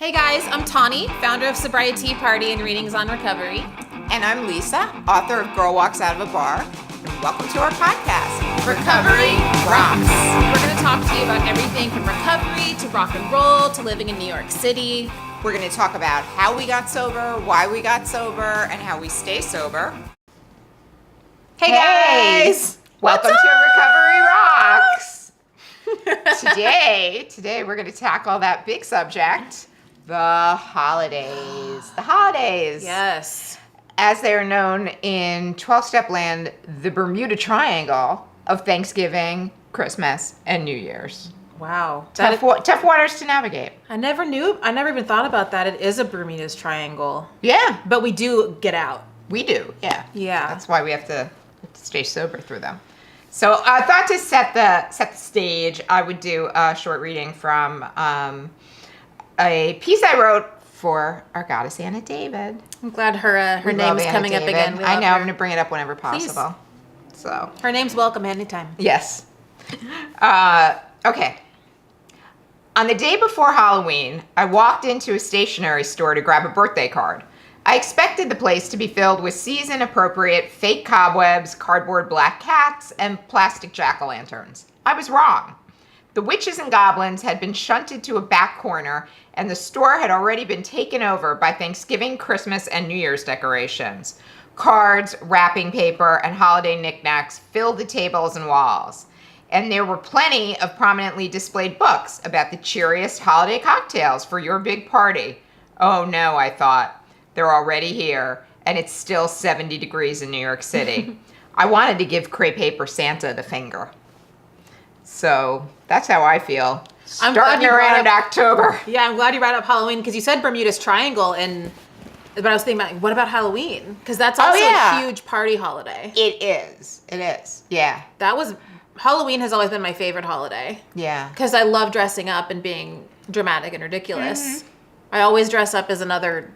Hey guys, I'm Tawny, founder of Sobriety Party and Readings on Recovery. And I'm Lisa, author of Girl Walks Out of a Bar. And welcome to our podcast, Recovery Rocks. We're going to talk to you about everything from recovery to rock and roll to living in New York City. We're going to talk about how we got sober, why we got sober, and how we stay sober. Hey guys! Welcome to Recovery Rocks. Today we're going to tackle that big subject, the holidays. The holidays. Yes. As they are known in 12-step land, the Bermuda Triangle of Thanksgiving, Christmas, and New Year's. Wow. Tough waters to navigate. I never even thought about that. It is a Bermuda's Triangle. Yeah. But we do get out. We do, yeah. Yeah. That's why we have to stay sober through them. So I thought to set the stage, I would do a short reading from a piece I wrote for our goddess Anna David. I'm glad her We name love is Anna coming up David. again. I know, I'm going to bring it up whenever possible. So Her name's welcome anytime. yes. Okay. On the day before Halloween, I walked into a stationery store to grab a birthday card. I expected the place to be filled with season-appropriate fake cobwebs, cardboard black cats, and plastic jack-o'-lanterns. I was wrong. The witches and goblins had been shunted to a back corner, and the store had already been taken over by Thanksgiving, Christmas, and New Year's decorations. Cards, wrapping paper, and holiday knickknacks filled the tables and walls. And there were plenty of prominently displayed books about the cheeriest holiday cocktails for your big party. Oh no, I thought. They're already here, and it's still 70 degrees in New York City. I wanted to give Crepe Paper Santa the finger. So that's how I feel. I'm glad Starting you brought around October. Yeah, I'm glad you brought up Halloween because you said Bermuda's Triangle, but I was thinking about, what about Halloween? Because that's also a huge party holiday. It is. It is. Yeah. Halloween has always been my favorite holiday. Yeah. Because I love dressing up and being dramatic and ridiculous. Mm-hmm. I always dress up as another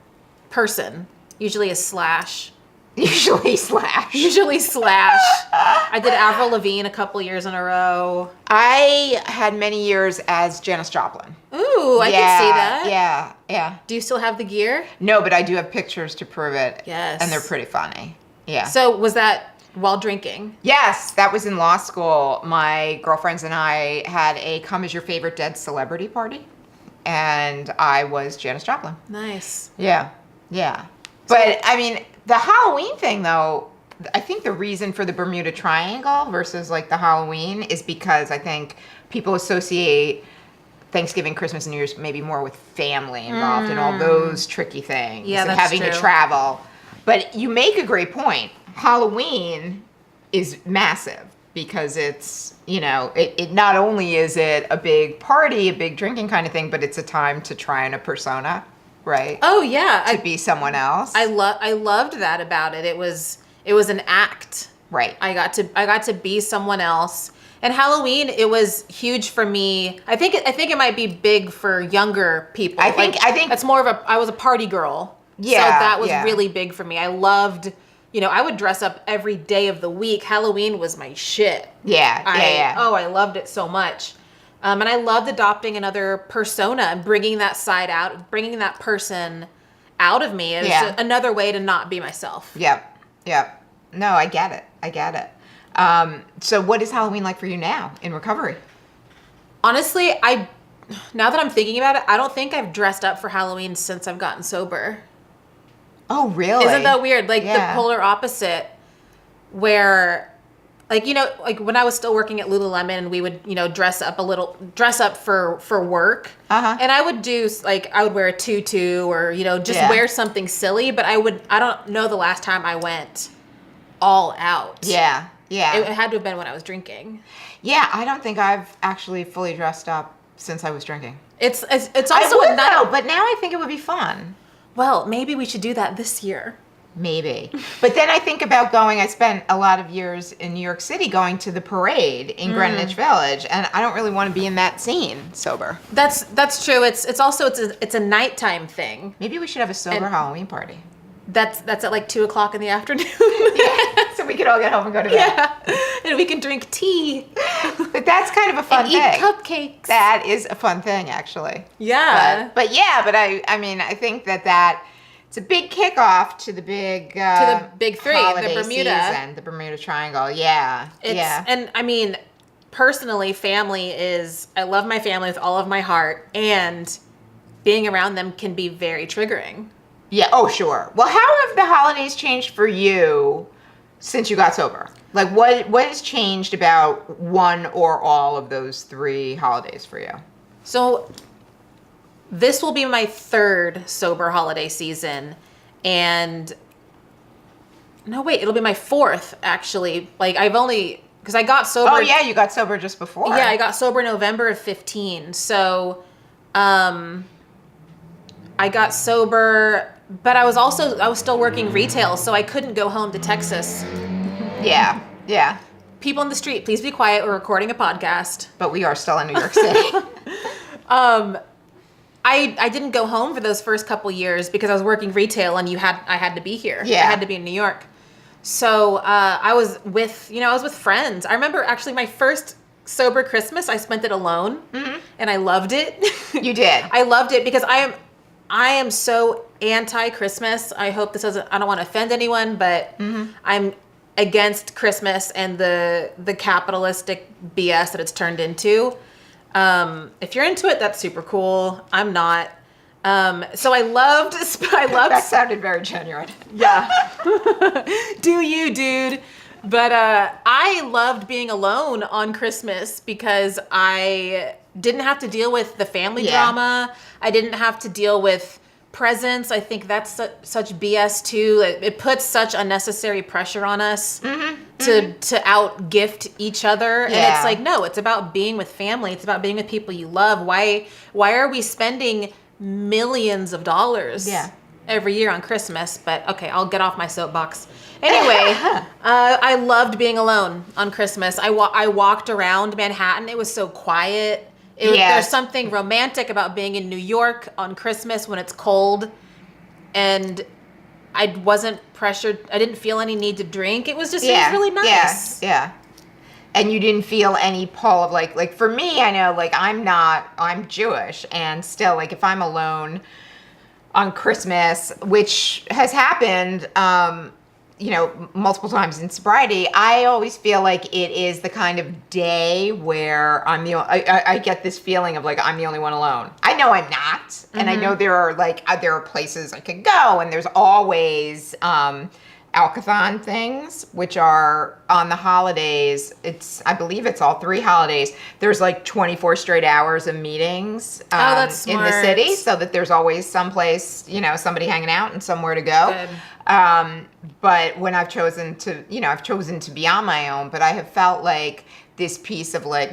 person, usually as Slash. Usually Slash. I did Avril Lavigne a couple years in a row. I had many years as Janis Joplin. Ooh, I can see that. Yeah. Do you still have the gear? No, but I do have pictures to prove it. Yes. And they're pretty funny. Yeah. So was that while drinking? Yes, that was in law school. My girlfriends and I had a Come As Your Favorite Dead Celebrity party. And I was Janis Joplin. Nice. Yeah. But, I mean, the Halloween thing, though, I think the reason for the Bermuda Triangle versus, like, the Halloween is because I think people associate Thanksgiving, Christmas, and New Year's maybe more with family involved and all those tricky things. Yeah, and that's having true. to travel. But you make a great point. Halloween is massive because it's, it not only is it a big party, a big drinking kind of thing, but it's a time to try on a persona. Right. Oh yeah, to be someone else. I loved that about it. It was an act. Right. I got to be someone else. And Halloween, it was huge for me. I think it might be big for younger people. I think that's more of I was a party girl. Yeah. So that was really big for me. I loved, I would dress up every day of the week. Halloween was my shit. Yeah. Oh, I loved it so much. And I loved adopting another persona and bringing that side out, bringing that person out of me. It was another way to not be myself. Yep. No, I get it. So what is Halloween like for you now in recovery? Honestly, now that I'm thinking about it, I don't think I've dressed up for Halloween since I've gotten sober. Oh, really? Isn't that weird? Like the polar opposite where... Like, when I was still working at Lululemon, we would, dress up for work. Uh-huh. And I would wear a tutu or, wear something silly. But I don't know the last time I went all out. Yeah. It had to have been when I was drinking. Yeah, I don't think I've actually fully dressed up since I was drinking. It's also I would though, but now I think it would be fun. Well, maybe we should do that this year. Maybe. But then I think about I spent a lot of years in New York City going to the parade in Greenwich Village, and I don't really want to be in that scene sober. That's true. It's also a nighttime thing. Maybe we should have a sober Halloween party. That's at like 2:00 in the afternoon. Yeah, so we could all get home and go to bed. Yeah, and we can drink tea. But that's kind of a fun and thing. eat cupcakes. That is a fun thing, actually. Yeah. But I mean, I think that it's a big kickoff to the big three, holiday the Bermuda season, the Bermuda Triangle. Yeah, And I mean, personally, I love my family with all of my heart, and being around them can be very triggering. Yeah. Oh, sure. Well, how have the holidays changed for you since you got sober? Like, what has changed about one or all of those 3 holidays for you? So this will be my 3rd sober holiday season, and no, wait, it'll be my 4th actually. Like because I got sober. Oh yeah, you got sober just before. Yeah, I got sober November of 15. So, I got sober, but I was still working retail, so I couldn't go home to Texas. Yeah. Yeah. People in the street, please be quiet. We're recording a podcast. But we are still in New York City. I didn't go home for those first couple years because I was working retail and I had to be here. Yeah. I had to be in New York. So I was with friends. I remember actually my first sober Christmas, I spent it alone, and I loved it. You did. I loved it because I am so anti-Christmas. I hope this doesn't, I don't want to offend anyone, but I'm against Christmas and the capitalistic BS that it's turned into. If you're into it, that's super cool. I'm not. So I loved. That sounded very genuine. Yeah. Do you, dude? But I loved being alone on Christmas because I didn't have to deal with the family drama. I didn't have to deal with presents. I think that's such BS too. It puts such unnecessary pressure on us to out gift each other. And it's like, no, it's about being with family. It's about being with people you love. Why are we spending millions of dollars every year on Christmas? But okay, I'll get off my soapbox. Anyway, I loved being alone on Christmas. I walked around Manhattan. It was so quiet. There's something romantic about being in New York on Christmas when it's cold, and I wasn't pressured. I didn't feel any need to drink. It was just it was really nice. Yeah. And you didn't feel any pull of like for me, I know like I'm Jewish, and still like if I'm alone on Christmas, which has happened multiple times in sobriety, I always feel like it is the kind of day where I get this feeling of like I'm the only one alone. I know I'm not, and I know there are places I could go, and there's always Alcathon things, which are on the holidays. I believe it's all 3 holidays. There's like 24 straight hours of meetings that's in the smart. city, so that there's always someplace, somebody hanging out and somewhere to go. Good. But when I've chosen to be on my own, but I have felt like this piece of like,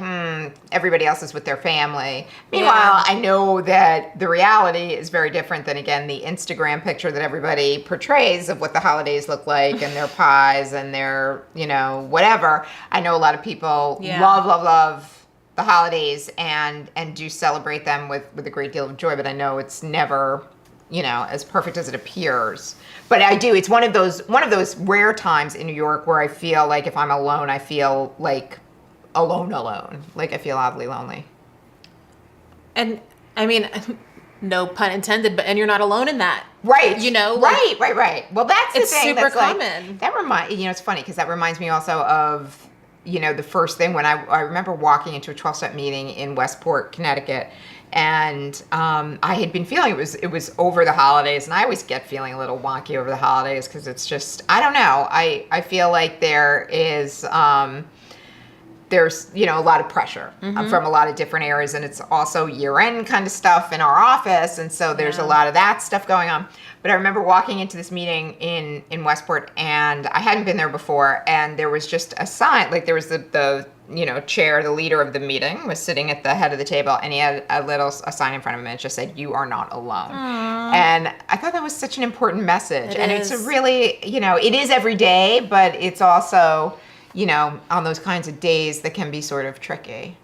everybody else is with their family. Meanwhile, I know that the reality is very different than, again, the Instagram picture that everybody portrays of what the holidays look like and their pies and their, whatever. I know a lot of people love the holidays and do celebrate them with a great deal of joy, but I know it's never, as perfect as it appears. But I do. It's one of those rare times in New York where I feel like if I'm alone, I feel like alone. Like I feel oddly lonely. And I mean, no pun intended, but you're not alone in that. Right. Right. Well, that's the it's thing. super that's common. It's funny because that reminds me also of, the first thing when I remember walking into a 12-step meeting in Westport, Connecticut. And I had been feeling it was over the holidays, and I always get feeling a little wonky over the holidays because it's just, I don't know. I feel like there is there's a lot of pressure from a lot of different areas, and it's also year-end kind of stuff in our office, and so there's a lot of that stuff going on. But I remember walking into this meeting in Westport, and I hadn't been there before, and there was just a sign, like there was the chair, the leader of the meeting was sitting at the head of the table, and he had a sign in front of him, and it just said, "You are not alone." Aww. And I thought that was such an important message. It's a really, it is every day, but it's also, on those kinds of days that can be sort of tricky.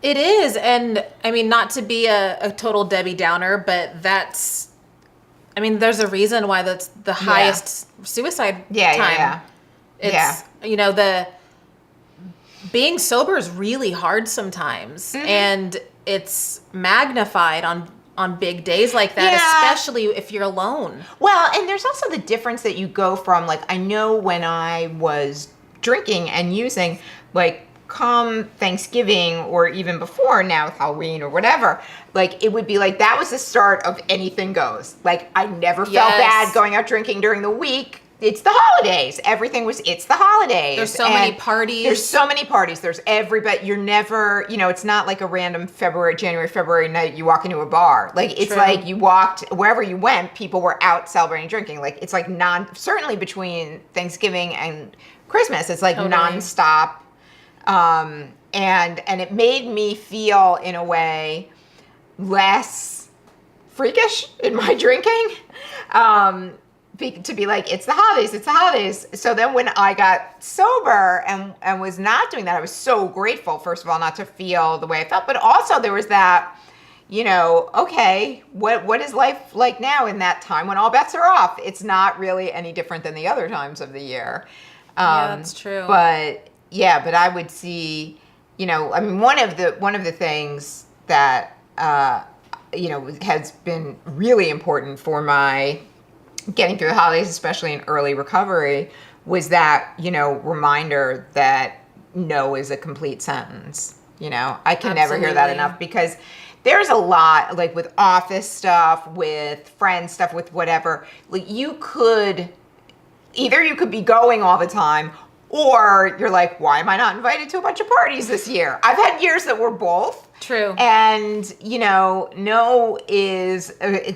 It is. And I mean, not to be a total Debbie Downer, but that's I mean, there's a reason why that's the highest suicide time. Yeah. It's, you know, the being sober is really hard sometimes, and it's magnified on big days like that, especially if you're alone. Well, and there's also the difference that you go from, like, I know when I was drinking and using, like, come Thanksgiving or even before now with Halloween or whatever, like, it would be like that was the start of anything goes. Like, I never felt bad going out drinking during the week. It's the holidays. Everything was, it's the holidays. There's so many parties. There's so many parties. There's everybody. You're never, you know, it's not like a random January, February night you walk into a bar. Like, it's like you walked, wherever you went, people were out celebrating drinking. Like, it's like certainly between Thanksgiving and Christmas, it's like nonstop. And it made me feel, in a way, less freakish in my drinking. To be like, it's the holidays. So then when I got sober and was not doing that, I was so grateful, first of all, not to feel the way I felt, but also there was that, you know, okay, what is life like now in that time when all bets are off? It's not really any different than the other times of the year. Yeah, that's true. But I would see, you know, I mean, one of the things that, you know, has been really important for my getting through the holidays, especially in early recovery, was that, you know, reminder that no is a complete sentence. You know, I can never hear that enough, because there's a lot, like with office stuff, with friend stuff, with whatever, like you could be going all the time, or you're like, why am I not invited to a bunch of parties this year? I've had years that were both. True. And, you know, no is,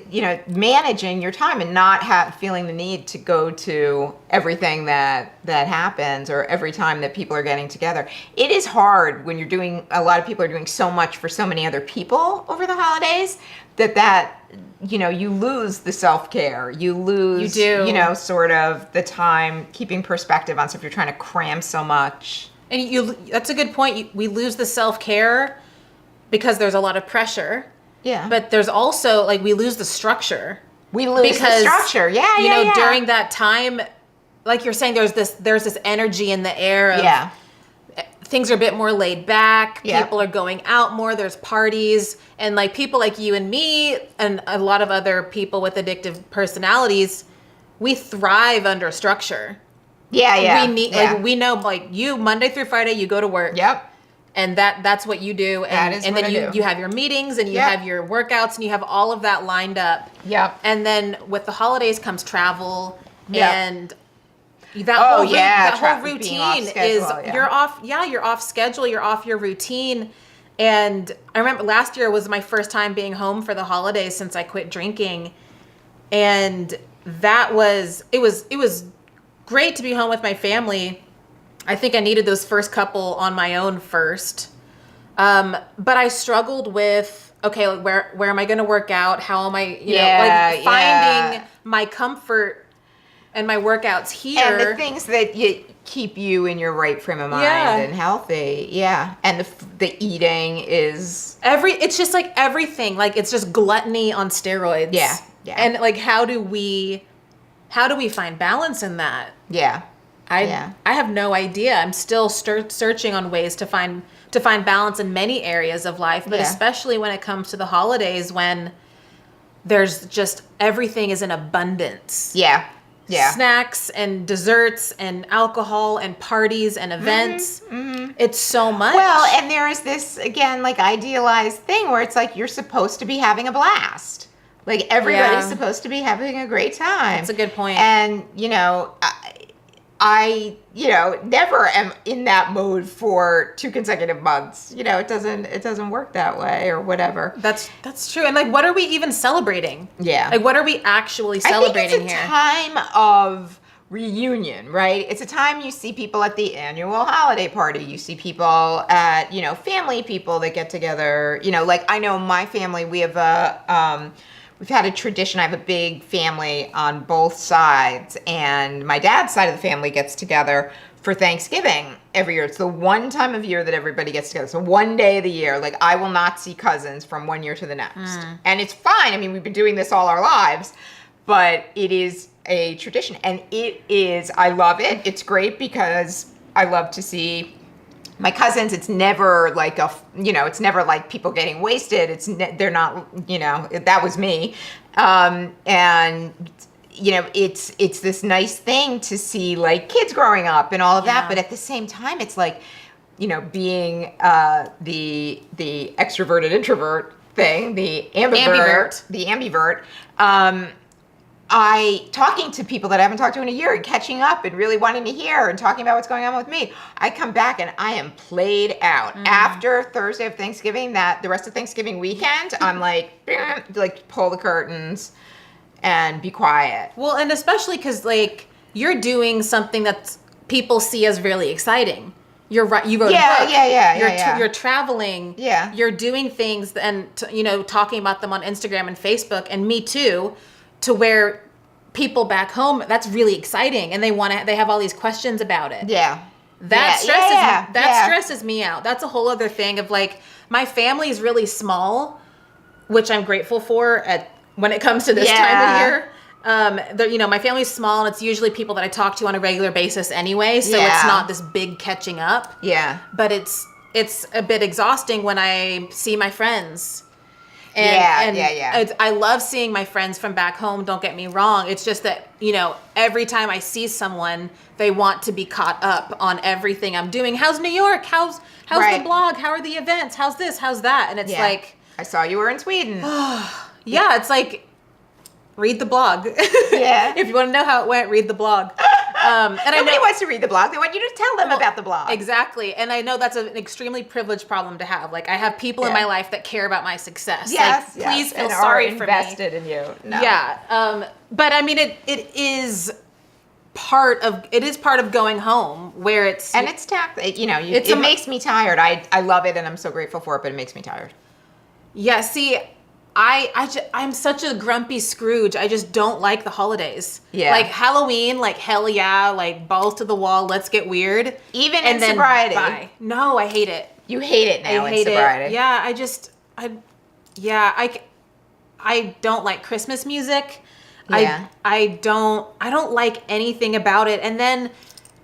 you know, managing your time and not feeling the need to go to everything that happens, or every time that people are getting together. It is hard when a lot of people are doing so much for so many other people over the holidays that, you know, you lose the self-care. You lose, you know, sort of the time, keeping perspective on stuff. You're trying to cram so much. And that's a good point. We lose the self-care because there's a lot of pressure. Yeah. But there's also, like, we lose the structure. We lose the structure. Yeah, you know, during that time, like you're saying, there's this energy in the air of things are a bit more laid back. People are going out more. There's parties. And, like, people like you and me and a lot of other people with addictive personalities, we thrive under structure. Yeah. Like, we know, like, you, Monday through Friday, you go to work. Yep. And that's what you do. And then you have your meetings, and you have your workouts, and you have all of that lined up. Yep. And then with the holidays comes travel. And that whole routine is you're off schedule, you're off your routine. And I remember last year was my first time being home for the holidays since I quit drinking. And it was great to be home with my family. I think I needed those first couple on my own first. But I struggled with, okay, like, where am I going to work out? How am I, you know, like, finding my comfort and my workouts here. And the things that keep you in your right frame of mind and healthy. Yeah. And the eating is... It's just like everything. Like, it's just gluttony on steroids. Yeah. And, like, how do we find balance in that? Yeah. I have no idea. I'm still searching on ways to find balance in many areas of life, but especially when it comes to the holidays, when there's just everything is in abundance. Yeah. Snacks and desserts and alcohol and parties and events. Mm-hmm. It's so much. Well, and there is this, again, like, idealized thing where it's like you're supposed to be having a blast. Like, everybody's supposed to be having a great time. That's a good point. And, you know, I, you know, never am in that mode for 2 consecutive months. You know, it doesn't work that way, or whatever. That's true. And, like, what are we even celebrating? Yeah. Like, what are we actually celebrating here? I think it's a time of reunion, right? It's a time you see people at the annual holiday party. You see people at, you know, family people that get together. You know, like, I know my family, we have we've had a tradition. I have a big family on both sides, and my dad's side of the family gets together for Thanksgiving every year. It's the one time of year that everybody gets together. So one day of the year, like, I will not see cousins from one year to the next. And it's fine. I mean, we've been doing this all our lives, but it is a tradition, and I love it. It's great because I love to see my cousins. It's never like it's never like people getting wasted. They're not, that was me. And it's this nice thing to see like kids growing up and all of that. But at the same time, it's like, being the extroverted introvert thing, the ambivert. Talking to people that I haven't talked to in a year and catching up and really wanting to hear and talking about what's going on with me. I come back and I am played out. After Thursday of Thanksgiving, the rest of Thanksgiving weekend, I'm like pull the curtains and be quiet. Well, and especially because like you're doing something that people see as really exciting. You're right. You wrote a book. You're traveling. Yeah. You're doing things and talking about them on Instagram and Facebook, and me too. To where people back home, that's really exciting, and they have all these questions about it. Yeah. That stresses me out. That's a whole other thing of like, my family is really small, which I'm grateful for when it comes to this time of year. My family's small, and it's usually people that I talk to on a regular basis anyway, so it's not this big catching up. Yeah. But it's a bit exhausting when I see my friends. I love seeing my friends from back home. Don't get me wrong. It's just that, every time I see someone, they want to be caught up on everything I'm doing. How's New York? How's the blog? How are the events? How's this? How's that? And it's like, I saw you were in Sweden. It's like, read the blog. Yeah. If you want to know how it went, read the blog. And Nobody wants to read the blog. They want you to tell them about the blog. Exactly. And I know that's an extremely privileged problem to have. Like, I have people in my life that care about my success. Yes. Like, please feel sorry for me. Invested in you. No. Yeah. But I mean, it is part of going home where it's... And it's it makes me tired. I love it and I'm so grateful for it, but it makes me tired. Yeah. See, I'm such a grumpy Scrooge. I just don't like the holidays. Yeah. Like Halloween, like hell yeah, like balls to the wall, let's get weird. Even in sobriety. Bye. No, I hate it. You hate it now in sobriety. Yeah, I don't like Christmas music. Yeah. I don't like anything about it. And then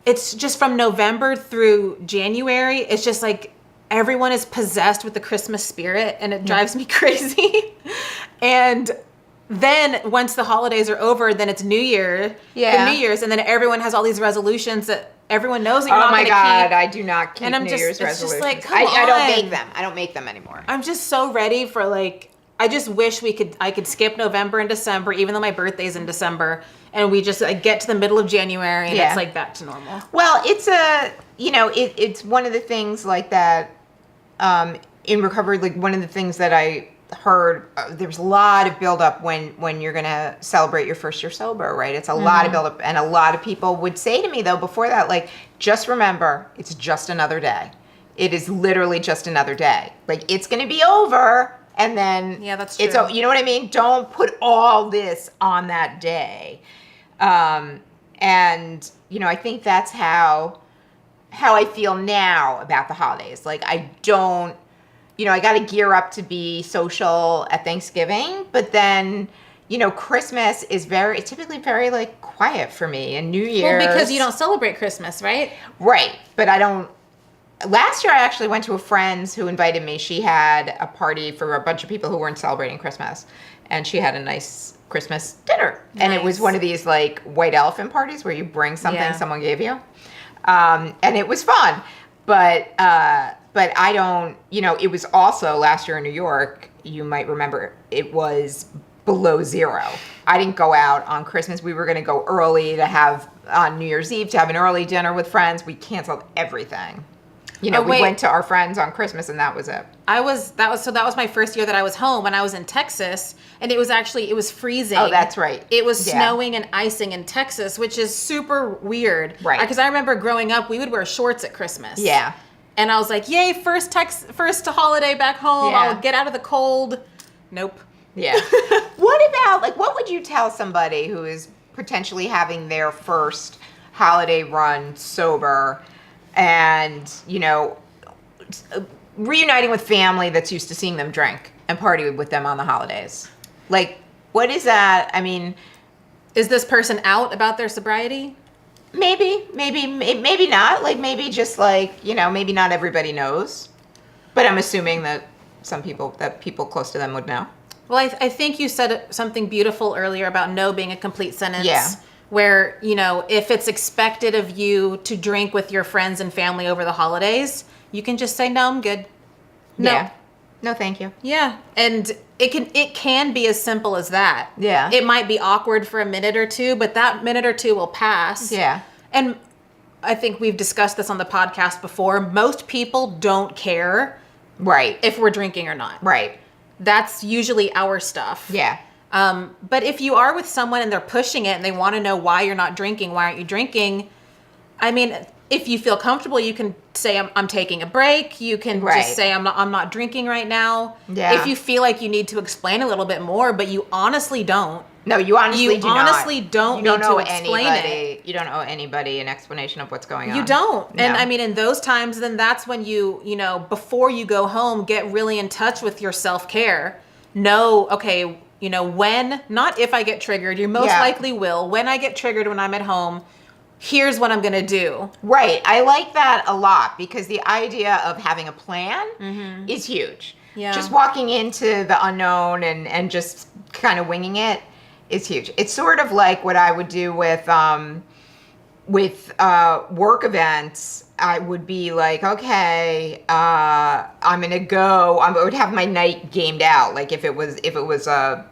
it's just from November through January, it's just like everyone is possessed with the Christmas spirit, and it drives me crazy. And then once the holidays are over, then it's New Year's, and then everyone has all these resolutions that everyone knows that you're not going to keep. Oh my God, I do not keep New Year's resolutions. Just like, come on. I don't make them. I don't make them anymore. I'm just so ready for I just wish I could skip November and December, even though my birthday's in December, and we just get to the middle of January and it's like back to normal. Well, it's it's one of the things like that. In recovery, like one of the things that I heard, there's a lot of buildup when you're going to celebrate your first year sober, right? It's a lot of buildup. And a lot of people would say to me, though, before that, like, just remember, it's just another day. It is literally just another day. Like, it's going to be over. And then that's true. You know what I mean? Don't put all this on that day. And, I think that's how I feel now about the holidays. Like, I don't, I got to gear up to be social at Thanksgiving, but then, Christmas is typically very like quiet for me, and New Year's. Well, because you don't celebrate Christmas, right? Right. But I don't. Last year I actually went to a friend's who invited me. She had a party for a bunch of people who weren't celebrating Christmas, and she had a nice Christmas dinner. Nice. And it was one of these like white elephant parties where you bring something someone gave you. And it was fun, but I don't, it was also last year in New York, you might remember, it was below zero. I didn't go out on Christmas. We were going to go early to have, on New Year's Eve, to have an early dinner with friends. We canceled everything. We went to our friends on Christmas and that was it. That was my first year that I was home, and I was in Texas, and it was freezing. Oh, that's right. It was snowing and icing in Texas, which is super weird. Right. Because I remember growing up, we would wear shorts at Christmas. Yeah. And I was like, yay, first holiday back home. I'll get out of the cold. Nope. Yeah. What would you tell somebody who is potentially having their first holiday run sober and, reuniting with family that's used to seeing them drink and party with them on the holidays? Like, what is that? I mean, Is this person out about their sobriety? Maybe not. Like maybe just like, maybe not everybody knows. But I'm assuming that people close to them would know. Well, I think you said something beautiful earlier about no being a complete sentence. Yeah. Where, if it's expected of you to drink with your friends and family over the holidays, you can just say, no, I'm good. No. Yeah. No, thank you. Yeah. And it can be as simple as that. Yeah. It might be awkward for a minute or two, but that minute or two will pass. Yeah. And I think we've discussed this on the podcast before. Most people don't care Right. if we're drinking or not. Right. That's usually our stuff. Yeah. But if you are with someone and they're pushing it and they want to know why you're not drinking, why aren't you drinking? I mean, if you feel comfortable, you can say, I'm taking a break. You can Right. just say, I'm not drinking right now. Yeah. If you feel like you need to explain a little bit more, but you honestly don't. No, you honestly You do not. honestly don't You don't need to owe explain anybody. You don't owe anybody an explanation of what's going on. You don't. No. And I mean, in those times, then that's when you before you go home, get really in touch with your self-care. Know, okay, when, not if I get triggered, you most Yeah. likely will. When I get triggered when I'm at home, here's what I'm going to do. Right. I like that a lot because the idea of having a plan is huge. Yeah. Just walking into the unknown and just kind of winging it is huge. It's sort of like what I would do with work events. I would be like, okay, I'm gonna go. I would have my night gamed out. Like if it was the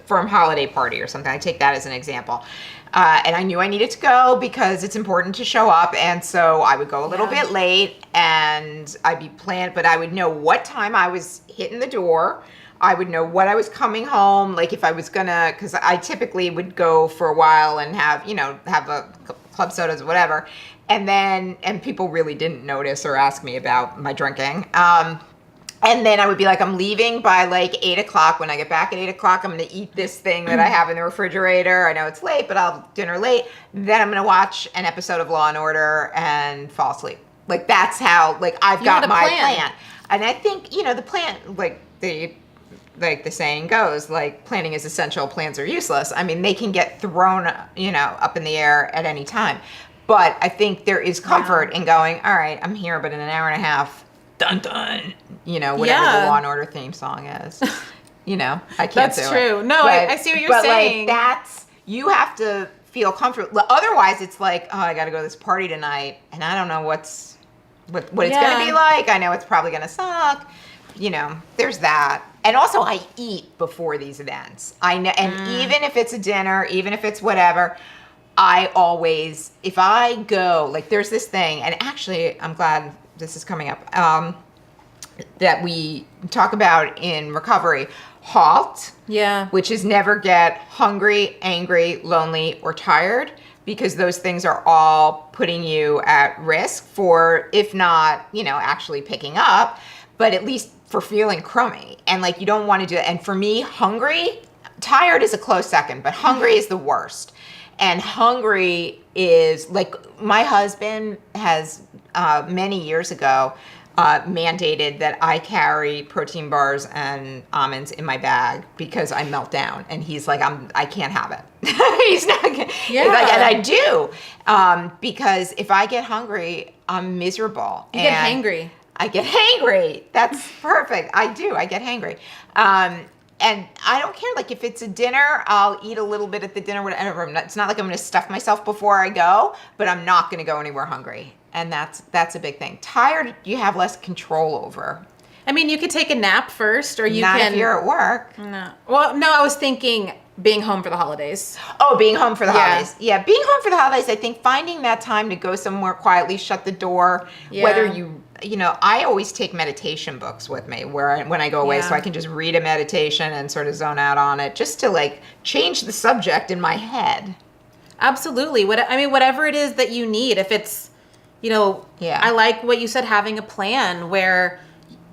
firm holiday party or something. I take that as an example. And I knew I needed to go because it's important to show up. And so I would go a little bit late and I'd be planned, but I would know what time I was hitting the door. I would know what I was coming home. Like if I was gonna, cause I typically would go for a while and have a club sodas or whatever. And people really didn't notice or ask me about my drinking. And then I would be like, I'm leaving by like 8:00. When I get back at 8:00, I'm going to eat this thing that I have in the refrigerator. I know it's late, but I'll have dinner late. Then I'm going to watch an episode of Law and Order and fall asleep. Like that's how, like I've You got had a my plan. And I think, the plan, like the saying goes, like planning is essential, plans are useless. I mean, they can get thrown, up in the air at any time. But I think there is comfort in going, all right, I'm here, but in an hour and a half, dun dun, whatever the Law and Order theme song is. I can't That's do it. true. No, I see what you're saying. Like you have to feel comfortable. Otherwise, it's like, oh, I got to go to this party tonight, and I don't know what it's going to be like. I know it's probably going to suck. There's that. And also, I eat before these events. I know, and even if it's a dinner, even if it's whatever, I always, if I go, like there's this thing, and actually, I'm glad this is coming up, that we talk about in recovery, HALT. Yeah. Which is never get hungry, angry, lonely, or tired, because those things are all putting you at risk for, if not, actually picking up, but at least for feeling crummy. And like, you don't want to do it. And for me, hungry, tired is a close second, but hungry is the worst. And hungry is like, my husband has many years ago mandated that I carry protein bars and almonds in my bag because I melt down. And he's like, I can't have it. He's not gonna, like, and I do, because if I get hungry, I'm miserable. You get hangry. I get hangry. That's perfect. I do. I get hangry. And I don't care. Like if it's a dinner, I'll eat a little bit at the dinner, whatever. It's not like I'm going to stuff myself before I go, but I'm not going to go anywhere hungry. And that's a big thing. Tired, you have less control over. I mean, you could take a nap first, or you Not can. if you're at work. No. Well, no, I was thinking being home for the holidays. Oh, being home for the holidays. Yeah, being home for the holidays, I think finding that time to go somewhere quietly, shut the door, whether I always take meditation books with me when I go away, so I can just read a meditation and sort of zone out on it, just to like change the subject in my head. Absolutely. Whatever it is that you need, if it's, I like what you said, having a plan where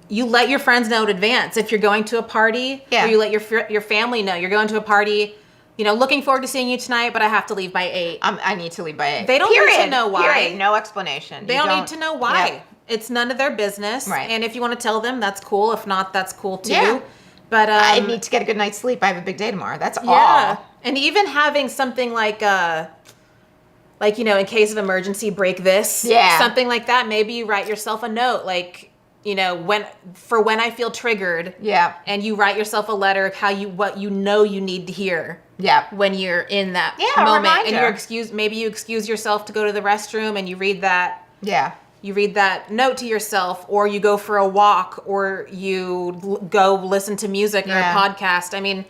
you let your friends know in advance. If you're going to a party, or you let your family know you're going to a party, looking forward to seeing you tonight, but I have to leave by 8. I need to leave by 8. They don't need to know why. Period. No explanation. They don't need to know why. Yeah. It's none of their business. Right. And if you want to tell them, that's cool. If not, that's cool too. Yeah. But I need to get a good night's sleep. I have a big day tomorrow. That's yeah. all. And even having something like in case of emergency, break this. Yeah. Something like that. Maybe you write yourself a note, like, when I feel triggered. Yeah. And you write yourself a letter of what you need to hear. Yeah. When you're in that Yeah, moment. reminder. And maybe you excuse yourself to go to the restroom and you read that. Yeah. You read that note to yourself, or you go for a walk, or you go listen to music or a podcast. I mean,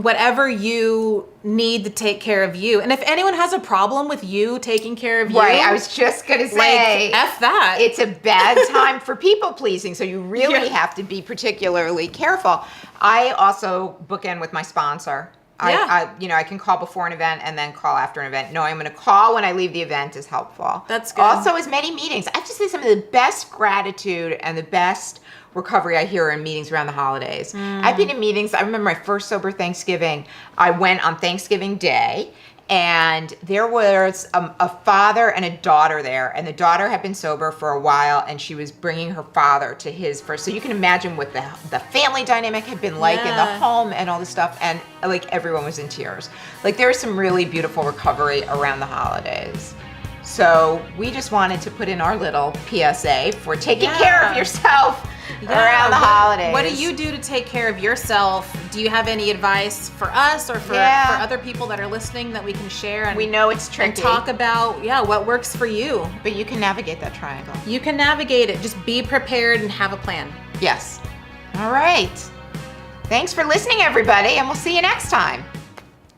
whatever you need to take care of you. And if anyone has a problem with you taking care of you, right, I was just gonna say, F that. It's a bad time for people pleasing, so you really have to be particularly careful. I also bookend with my sponsor. I can call before an event and then call after an event. Knowing I'm going to call when I leave the event is helpful. That's good. Also, as many meetings. I have to say some of the best gratitude and the best recovery I hear in meetings around the holidays. I've been in meetings. I remember my first sober Thanksgiving. I went on Thanksgiving Day, and there was a father and a daughter there, and the daughter had been sober for a while, and she was bringing her father to his first. So you can imagine what the family dynamic had been like in the home and all this stuff, and like everyone was in tears. Like there was some really beautiful recovery around the holidays. So we just wanted to put in our little PSA for taking care of yourself around the holidays. What do you do to take care of yourself? Do you have any advice for us or for other people that are listening that we can share? And we know it's tricky. And talk about, what works for you. But you can navigate that triangle. You can navigate it. Just be prepared and have a plan. Yes. All right. Thanks for listening, everybody, and we'll see you next time.